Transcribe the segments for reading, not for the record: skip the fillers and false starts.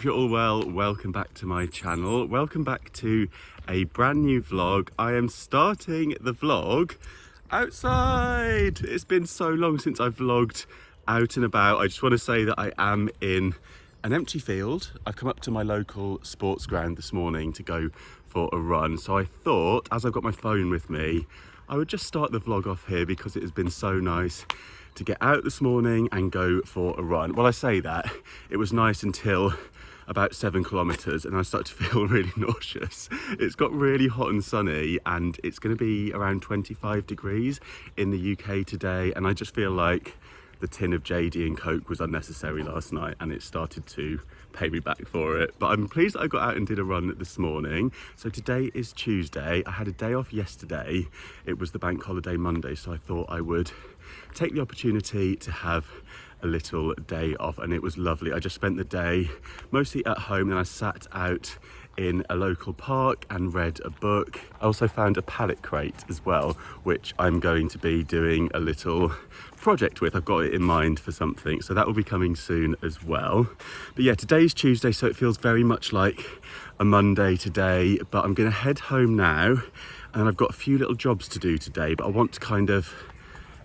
hope you're all well. Welcome back to my channel. Welcome back to a brand new vlog. I am starting the vlog outside. It's been so long since I've vlogged out and about. I just want to say that I am in an empty field. I've come up to my local sports ground this morning to go for a run. So I thought, as I've got my phone with me, I would just start the vlog off here because it has been so nice to get out this morning and go for a run. Well, I say that, it was nice until about 7 kilometers and I started to feel really nauseous. It's got really hot and sunny and it's going to be around 25 degrees in the UK today, and I just feel like the tin of JD and Coke was unnecessary last night and it started to pay me back for it. But I'm pleased that I got out and did a run this morning. So today is Tuesday. I had a day off yesterday. It was the bank holiday Monday, so I thought I would take the opportunity to have a little day off, and it was lovely. I just spent the day mostly at home, and I sat out in a local park and read a book. I also found a pallet crate as well, which I'm going to be doing a little project with. I've got it in mind for something, so that will be coming soon as well. But yeah, today's Tuesday, so it feels very much like a Monday today, but I'm gonna head home now, and I've got a few little jobs to do today, but I want to kind of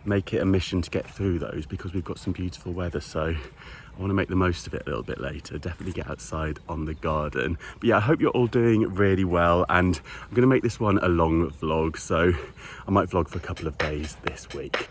make it a mission to get through those because we've got some beautiful weather, so I want to make the most of it a little bit later. Definitely get outside on the garden. But yeah, I hope you're all doing really well, and I'm going to make this one a long vlog, so I might vlog for a couple of days this week.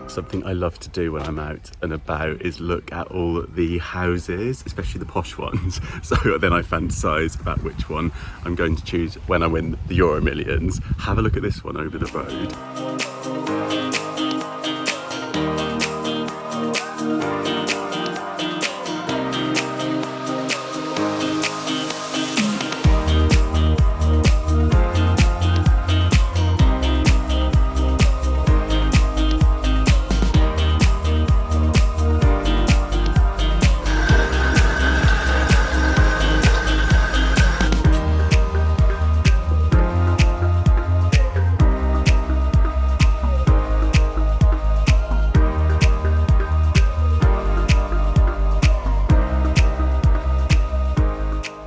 Something I love to do when I'm out and about is look at all the houses, especially the posh ones. So then I fantasize about which one I'm going to choose when I win the Euro Millions. Have a look at this one over the road.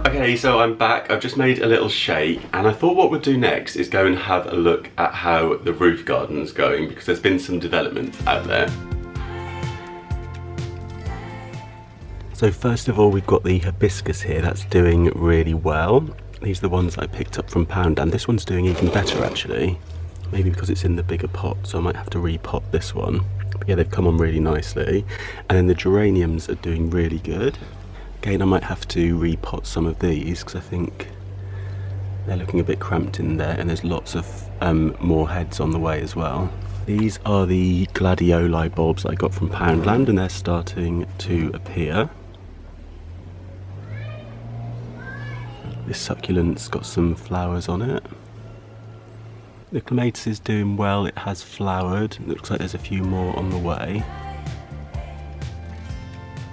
Okay, so I'm back. I've just made a little shake, and I thought what we'd do next is go and have a look at how the roof garden's going, because there's been some development out there. So first of all, we've got the hibiscus here. That's doing really well. These are the ones I picked up from Pound, and this one's doing even better actually. Maybe because it's in the bigger pot, so I might have to repot this one. But yeah, they've come on really nicely. And then the geraniums are doing really good. Again, I might have to repot some of these because I think they're looking a bit cramped in there, and there's lots of more heads on the way as well. These are the gladioli bulbs I got from Poundland, and they're starting to appear. This succulent's got some flowers on it. The clematis is doing well, it has flowered. It looks like there's a few more on the way.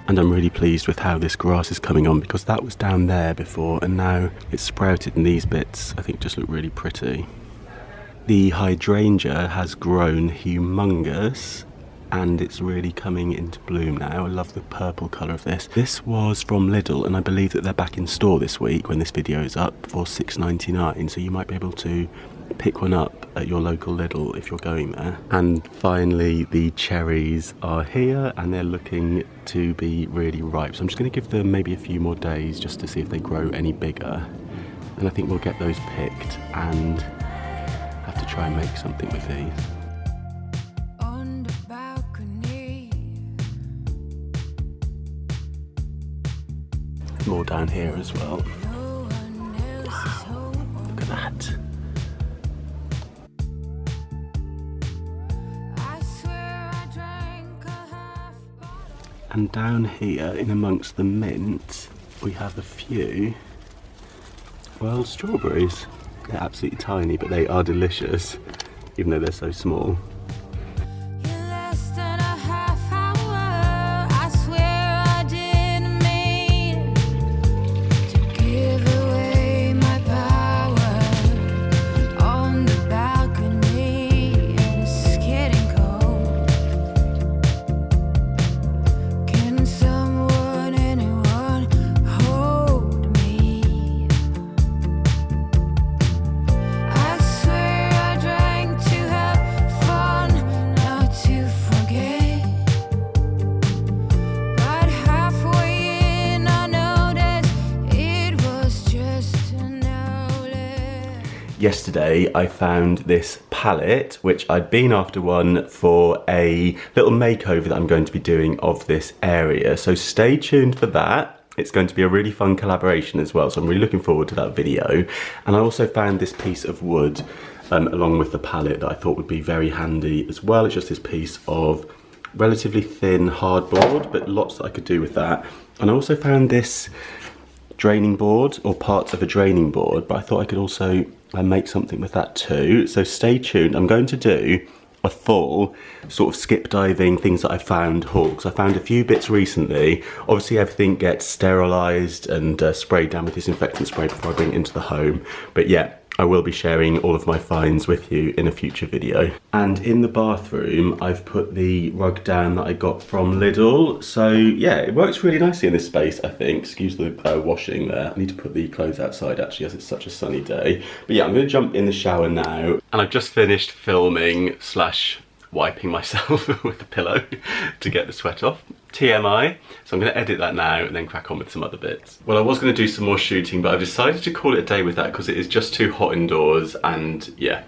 And I'm really pleased with how this grass is coming on, because that was down there before and now it's sprouted, and these bits I think just look really pretty. The hydrangea has grown humongous and it's really coming into bloom now. I love the purple colour of this. This was from Lidl, and I believe that they're back in store this week when this video is up for £6.99, so you might be able to pick one up at your local Lidl if you're going there. And finally, the cherries are here and they're looking to be really ripe, so I'm just going to give them maybe a few more days just to see if they grow any bigger, and I think we'll get those picked and have to try and make something with these. More down here as well. Wow, look at that. And down here, in amongst the mint, we have a few wild strawberries. They're absolutely tiny, but they are delicious, even though they're so small. yesterday I found this palette, which I'd been after one for a little makeover that I'm going to be doing of this area. So stay tuned for that. It's going to be a really fun collaboration as well, so I'm really looking forward to that video. And I also found this piece of wood along with the palette that I thought would be very handy as well. It's just this piece of relatively thin hardboard, but lots that I could do with that. And I also found this draining board, or parts of a draining board, but I thought I could also make something with that too. So stay tuned. I'm going to do a full sort of skip diving things that I found haul, because I found a few bits recently. Obviously everything gets sterilised and sprayed down with disinfectant spray before I bring it into the home, but yeah, I will be sharing all of my finds with you in a future video. And in the bathroom, I've put the rug down that I got from Lidl. So yeah, it works really nicely in this space, I think. Excuse the washing there. I need to put the clothes outside actually, as it's such a sunny day. But yeah, I'm gonna jump in the shower now. And I've just finished filming / wiping myself with a pillow to get the sweat off. TMI. So I'm going to edit that now and then crack on with some other bits. Well, I was going to do some more shooting, but I've decided to call it a day with that because it is just too hot indoors and yeah,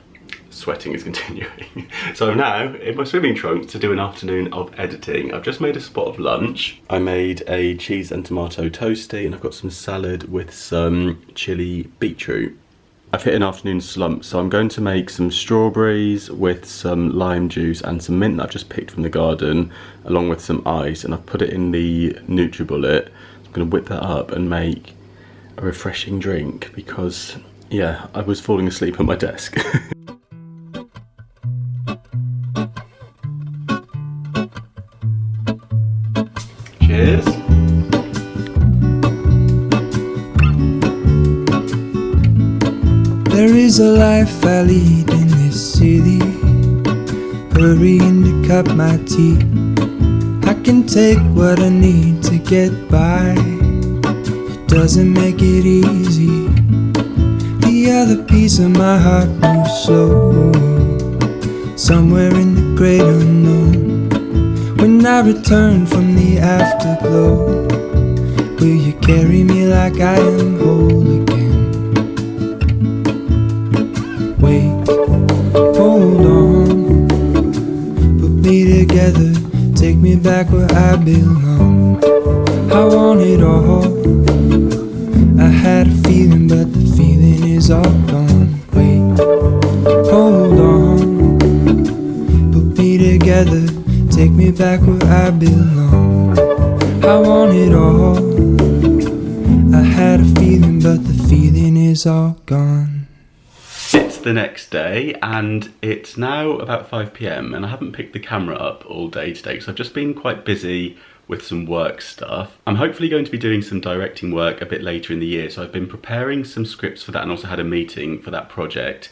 sweating is continuing. So I'm now in my swimming trunks to do an afternoon of editing. I've just made a spot of lunch. I made a cheese and tomato toasty and I've got some salad with some chili beetroot. I've hit an afternoon slump, so I'm going to make some strawberries with some lime juice and some mint that I've just picked from the garden, along with some ice, and I've put it in the NutriBullet. I'm going to whip that up and make a refreshing drink because, yeah, I was falling asleep at my desk. Cheers. There is a life I lead in this city, hurrying to cut my teeth. I can take what I need to get by, it doesn't make it easy. The other piece of my heart moves slow, somewhere in the great unknown. When I return from the afterglow, will you carry me like I am whole again? Wait, hold on, put me together, take me back where I belong. I want it all, I had a feeling but the feeling is all gone. Wait, hold on, put me together, take me back where I belong. I want it all, I had a feeling but the feeling is all gone. It's the next day and it's now about 5 PM and I haven't picked the camera up all day today because I've just been quite busy with some work stuff. I'm hopefully going to be doing some directing work a bit later in the year, so I've been preparing some scripts for that and also had a meeting for that project.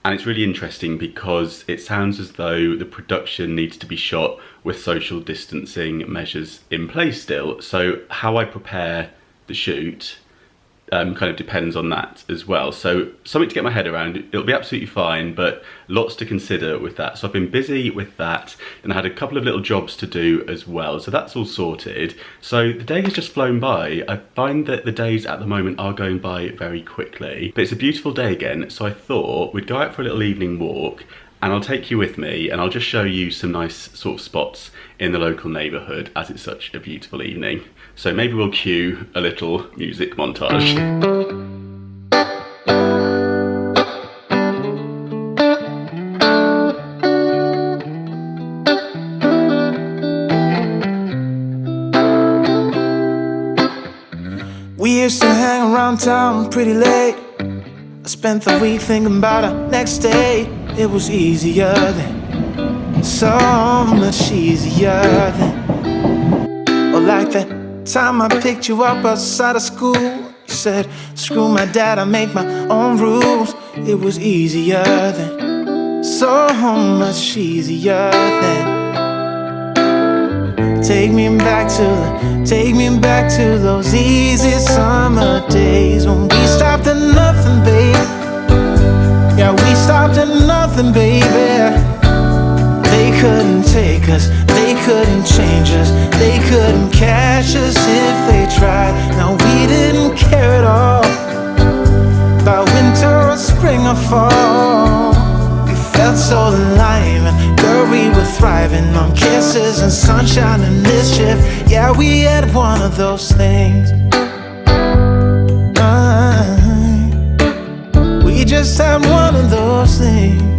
And it's really interesting because it sounds as though the production needs to be shot with social distancing measures in place still. So how I prepare the shoot kind of depends on that as well. So something to get my head around. It'll be absolutely fine, but lots to consider with that. So I've been busy with that and I had a couple of little jobs to do as well. So that's all sorted. So the day has just flown by. I find that the days at the moment are going by very quickly, but it's a beautiful day again. So I thought we'd go out for a little evening walk and I'll take you with me and I'll just show you some nice sort of spots in the local neighbourhood as it's such a beautiful evening. So maybe we'll cue a little music montage. We used to hang around town pretty late. I spent the week thinking about our next day. It was easier then, so much easier then. Or like that time I picked you up outside of school. You said, screw my dad, I make my own rules. It was easier then, so much easier then. Take me back to those easy summer days when we stopped at nothing, babe. Yeah, we stopped at nothing, baby. They couldn't take us, they couldn't change us, they couldn't catch us if they tried. Now we didn't care at all about winter or spring or fall. so alive, and girl, we were thriving on kisses and sunshine and mischief. Yeah, we had one of those things. We just had one of those things.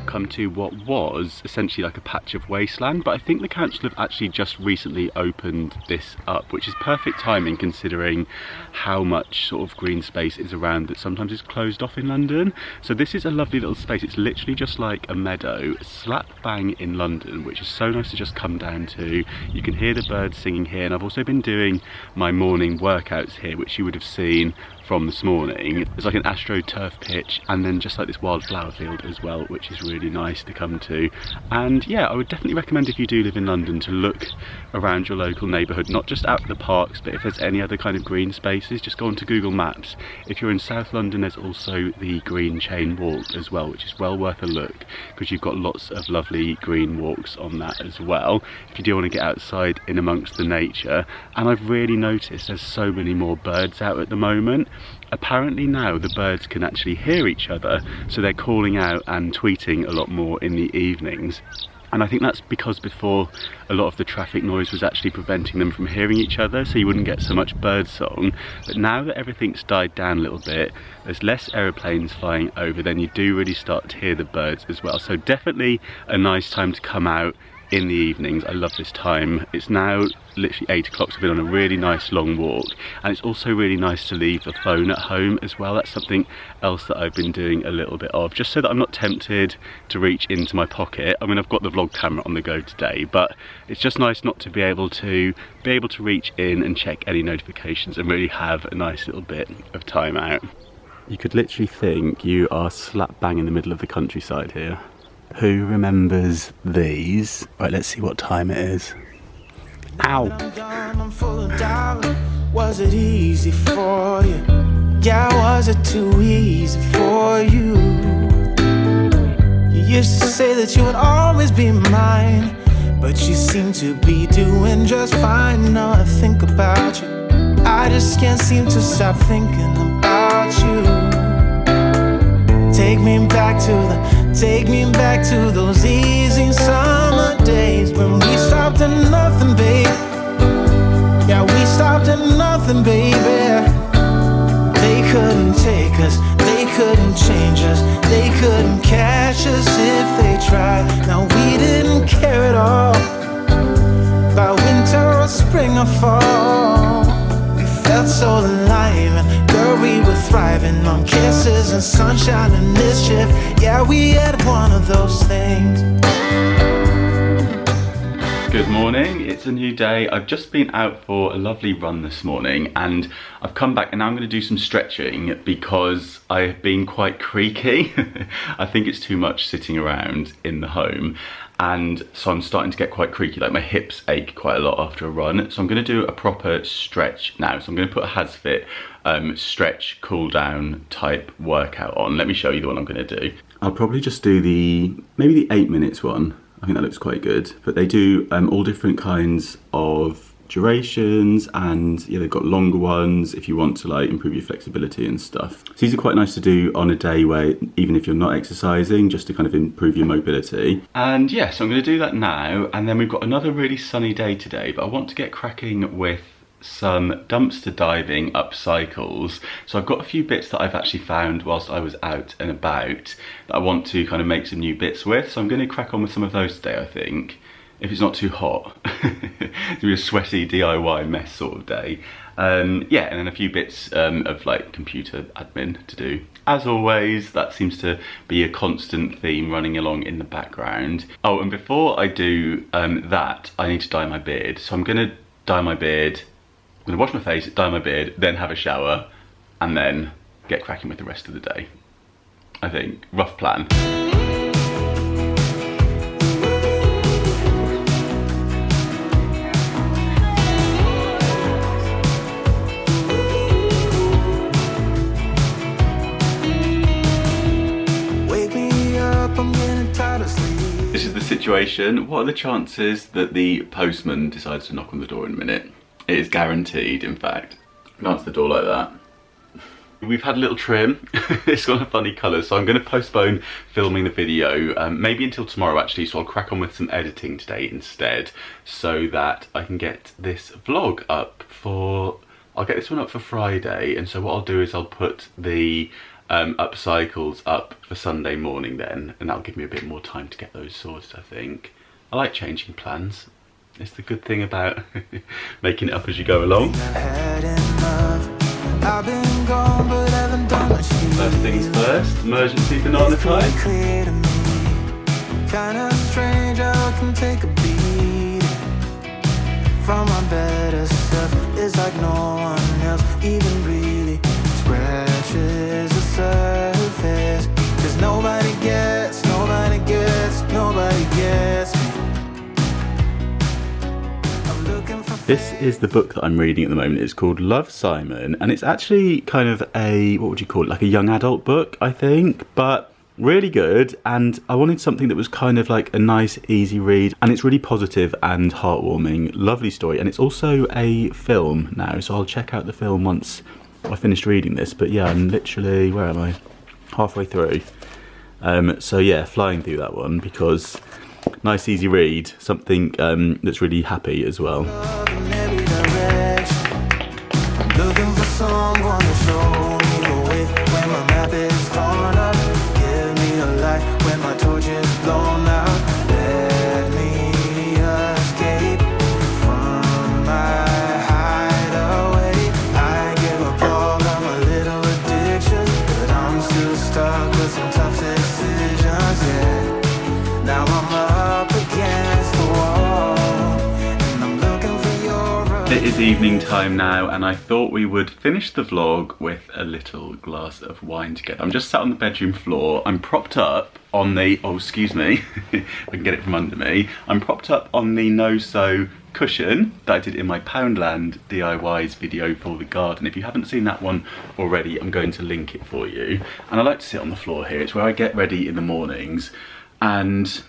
Come to what was essentially like a patch of wasteland, but I think the council have actually just recently opened this up, which is perfect timing considering how much sort of green space is around that sometimes is closed off in London. So this is a lovely little space. It's literally just like a meadow slap bang in London, which is so nice to just come down to. You can hear the birds singing here, and I've also been doing my morning workouts here, which you would have seen from this morning. There's like an AstroTurf pitch and then just like this wildflower field as well, which is really nice to come to. And yeah, I would definitely recommend, if you do live in London, to look around your local neighbourhood, not just out the parks, but if there's any other kind of green spaces, just go onto Google Maps. If you're in South London, there's also the Green Chain Walk as well, which is well worth a look because you've got lots of lovely green walks on that as well if you do want to get outside in amongst the nature. And I've really noticed there's so many more birds out at the moment. Apparently now the birds can actually hear each other, so they're calling out and tweeting a lot more in the evenings. And I think that's because before a lot of the traffic noise was actually preventing them from hearing each other, so you wouldn't get so much bird song. But now that everything's died down a little bit, there's less aeroplanes flying over, then you do really start to hear the birds as well. So definitely a nice time to come out in the evenings. I love this time. It's now literally 8 o'clock, so I've been on a really nice long walk, and it's also really nice to leave the phone at home as well. That's something else that I've been doing a little bit of, just so that I'm not tempted to reach into my pocket. I mean, I've got the vlog camera on the go today, but it's just nice not to be able to reach in and check any notifications and really have a nice little bit of time out. You could literally think you are slap bang in the middle of the countryside here. Who remembers these? Right, let's see what time it is. Ow! I'm full of doubt. Was it easy for you? Yeah, was it too easy for you? You used to say that you would always be mine, but you seem to be doing just fine. Now I think about you, I just can't seem to stop thinking about you. Take me back to those easy summer days when we stopped at nothing, babe. Yeah, we stopped at nothing, baby. They couldn't take us, they couldn't change us, they couldn't catch us if they tried. Now we didn't care at all about winter or spring or fall. We felt so alive, and girl, we were thriving on kisses and sunshine and mischief. Yeah, we had one of those things. Good morning, it's a new day. I've just been out for a lovely run this morning, and I've come back and now I'm going to do some stretching because I've been quite creaky. I think it's too much sitting around in the home, and so I'm starting to get quite creaky, like my hips ache quite a lot after a run. So I'm going to do a proper stretch now. So I'm going to put a HasFit stretch cool down type workout on. Let me show you the one I'm going to do. I'll probably just do maybe the 8 minutes one. I think that looks quite good, but they do all different kinds of durations, and yeah, they've got longer ones if you want to like improve your flexibility and stuff. So these are quite nice to do on a day where even if you're not exercising, just to kind of improve your mobility. And yeah, so I'm going to do that now, and then we've got another really sunny day today, but I want to get cracking with some dumpster diving up cycles. So I've got a few bits that I've actually found whilst I was out and about that I want to kind of make some new bits with. So I'm going to crack on with some of those today, I think, if it's not too hot. It's be a sweaty DIY mess sort of day. Yeah, and then a few bits of like computer admin to do. As always, that seems to be a constant theme running along in the background. Oh, and before I do that, I need to dye my beard. So I'm going to dye my beard. I'm going to wash my face, dye my beard, then have a shower, and then get cracking with the rest of the day. I think. Rough plan. Wake me up, I'm getting tired of sleep. This is the situation. What are the chances that the postman decides to knock on the door in a minute? It is guaranteed, in fact. I can answer the door like that. We've had a little trim. It's got a funny colour, so I'm going to postpone filming the video, maybe until tomorrow actually, so I'll crack on with some editing today instead, so that I can get this vlog up for... I'll get this one up for Friday, and so what I'll do is I'll put the upcycles up for Sunday morning then, and that'll give me a bit more time to get those sorted, I think. I like changing plans. It's the good thing about making it up as you go along. First things first, emergency banana time. Kinda strange how I can take a beat from my better self. It's like no one else even really scratches the surface. Cause nobody gets me. This is the book that I'm reading at the moment. It's called Love, Simon, and it's actually kind of a, what would you call it, like a young adult book, I think, but really good. And I wanted something that was kind of like a nice, easy read, and it's really positive and heartwarming. Lovely story, and it's also a film now, so I'll check out the film once I finished reading this. But yeah, I'm literally, where am I? Halfway through. So yeah, flying through that one because nice, easy read, something that's really happy as well. Looking for someone to show me the way when my map is torn up. Give me a light when my torch is blown out. Let me escape from my hideaway. I give up all of my little addictions, but I'm still stuck with some tough decisions, yeah. Now I'm up against the wall, and I'm looking for your... It is evening time now, and I thought we would finish the vlog with a little glass of wine together. I'm just sat on the bedroom floor. I'm propped up on the, oh excuse me, if I can get it from under me. I'm propped up on the no-sew cushion that I did in my Poundland DIYs video for the garden. If you haven't seen that one already, I'm going to link it for you. And I like to sit on the floor here. It's where I get ready in the mornings, and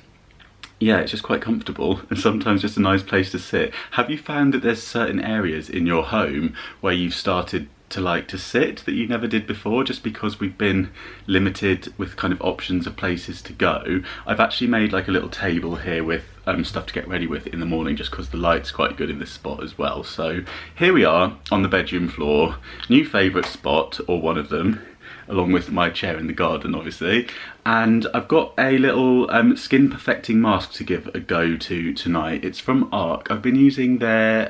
yeah, it's just quite comfortable and sometimes just a nice place to sit. Have you found that there's certain areas in your home where you've started to like to sit that you never did before, just because we've been limited with kind of options of places to go? I've actually made like a little table here with stuff to get ready with in the morning, just because the light's quite good in this spot as well. So here we are on the bedroom floor, new favourite spot, or one of them, along with my chair in the garden obviously. And I've got a little skin perfecting mask to give a go to tonight. It's from ARC. I've been using their,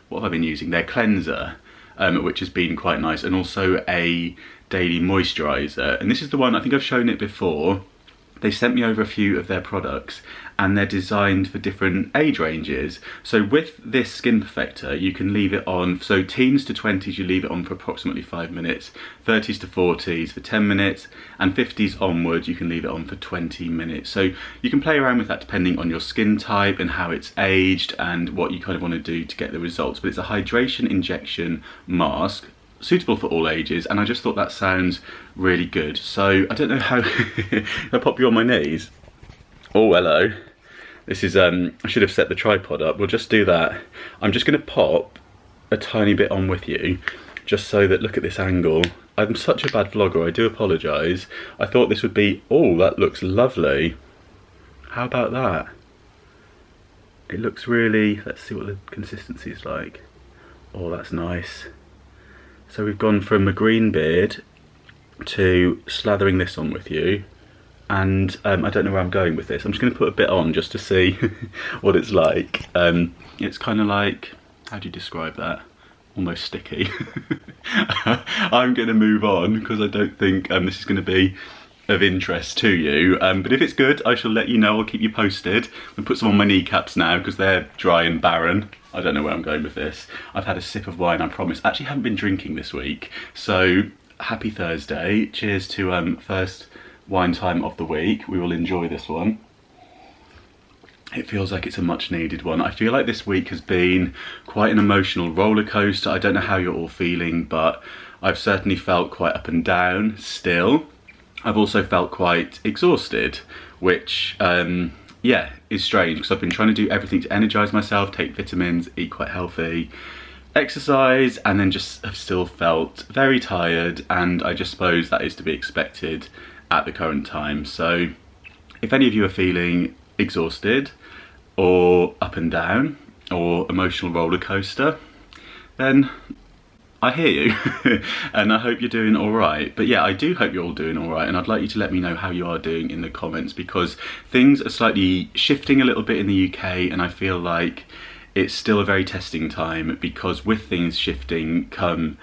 what have I been using? Their cleanser, which has been quite nice, and also a daily moisturiser. And this is the one, I think I've shown it before. They sent me over a few of their products, and they're designed for different age ranges. So with this skin perfector, you can leave it on, so teens to 20s you leave it on for approximately 5 minutes, 30s to 40s for 10 minutes, and 50s onwards you can leave it on for 20 minutes. So you can play around with that depending on your skin type and how it's aged and what you kind of want to do to get the results. But it's a hydration injection mask, suitable for all ages, and I just thought that sounds really good. So I don't know how I pop you on my knees. Oh hello. This is I should have set the tripod up. We'll just do that. I'm just going to pop a tiny bit on with you, just so that, look at this angle. I'm such a bad vlogger, I do apologise. I thought this would be, oh that looks lovely. How about that? It looks really, let's see what the consistency is like. Oh that's nice. So we've gone from a green beard to slathering this on with you, and I don't know where I'm going with this. I'm just going to put a bit on just to see what it's like. It's kind of like, how do you describe that? Almost sticky. I'm going to move on because I don't think this is going to be of interest to you, but if it's good I shall let you know. I'll keep you posted. I'll put some on my kneecaps now because they're dry and barren. I don't know where I'm going with this. I've had a sip of wine, I promise. Actually haven't been drinking this week, so happy Thursday. Cheers to first wine time of the week. We will enjoy this one. It feels like it's a much needed one. I feel like this week has been quite an emotional roller coaster. I don't know how you're all feeling, but I've certainly felt quite up and down still. I've also felt quite exhausted, which yeah, is strange because I've been trying to do everything to energise myself, take vitamins, eat quite healthy, exercise and then just have still felt very tired, and I just suppose that is to be expected at the current time. So if any of you are feeling exhausted or up and down or emotional roller coaster, then I hear you and I hope you're doing all right. But yeah, I do hope you're all doing all right, and I'd like you to let me know how you are doing in the comments, because things are slightly shifting a little bit in the UK, and I feel like it's still a very testing time, because with things shifting come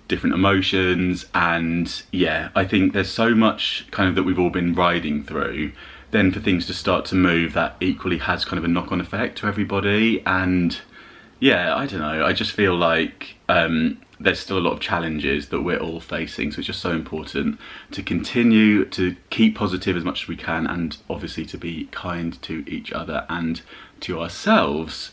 different emotions, and yeah, I think there's so much kind of that we've all been riding through, then for things to start to move, that equally has kind of a knock-on effect to everybody. And yeah, I don't know, I just feel like there's still a lot of challenges that we're all facing, so it's just so important to continue to keep positive as much as we can, and obviously to be kind to each other and to ourselves,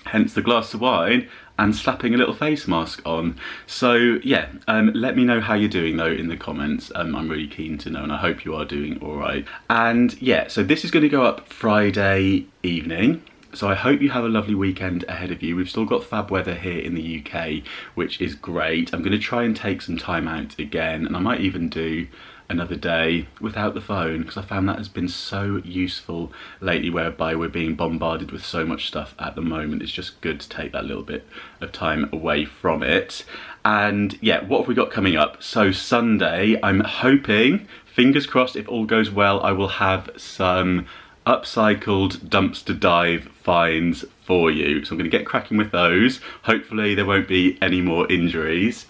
hence the glass of wine and slapping a little face mask on. So yeah, let me know how you're doing though in the comments. I'm really keen to know, and I hope you are doing all right. And yeah, so this is going to go up Friday evening, so I hope you have a lovely weekend ahead of you. We've still got fab weather here in the UK, which is great. I'm going to try and take some time out again, and I might even do another day without the phone, because I found that has been so useful lately, whereby we're being bombarded with so much stuff at the moment. It's just good to take that little bit of time away from it. And yeah, what have we got coming up? So Sunday, I'm hoping, fingers crossed, if all goes well, I will have some upcycled dumpster dive finds for you. So I'm going to get cracking with those. Hopefully there won't be any more injuries.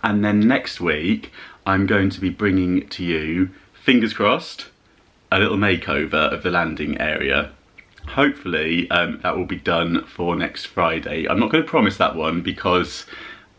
And then next week I'm going to be bringing to you, fingers crossed, a little makeover of the landing area. Hopefully that will be done for next Friday. I'm not going to promise that one, because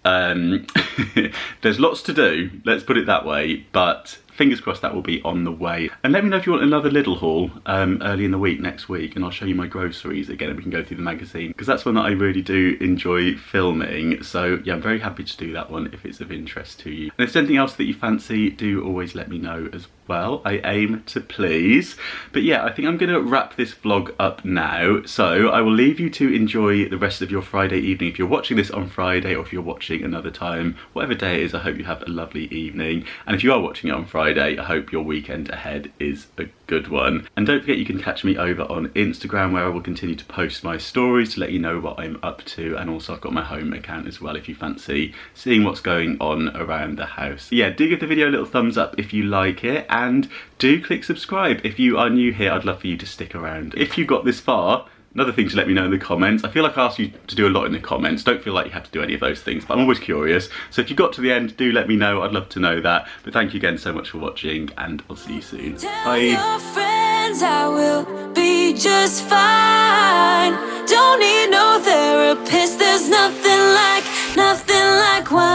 there's lots to do, let's put it that way, but fingers crossed that will be on the way. And let me know if you want another Lidl haul early in the week next week, and I'll show you my groceries again, and we can go through the magazine, because that's one that I really do enjoy filming. So yeah, I'm very happy to do that one if it's of interest to you. And if there's anything else that you fancy, do always let me know as well. I aim to please. But yeah, I think I'm going to wrap this vlog up now. So I will leave you to enjoy the rest of your Friday evening. If you're watching this on Friday, or if you're watching another time, whatever day it is, I hope you have a lovely evening. And if you are watching it on Friday, I hope your weekend ahead is a good one. And don't forget, you can catch me over on Instagram, where I will continue to post my stories to let you know what I'm up to. And also I've got my home account as well, if you fancy seeing what's going on around the house. Yeah, do give the video a little thumbs up if you like it, and do click subscribe if you are new here. I'd love for you to stick around. If you got this far, another thing to let me know in the comments. I feel like I asked you to do a lot in the comments. Don't feel like you have to do any of those things, but I'm always curious. So if you got to the end, do let me know. I'd love to know that. But thank you again so much for watching, and I'll see you soon. Tell your friends I will be just fine. Don't need no therapist. There's nothing like wine.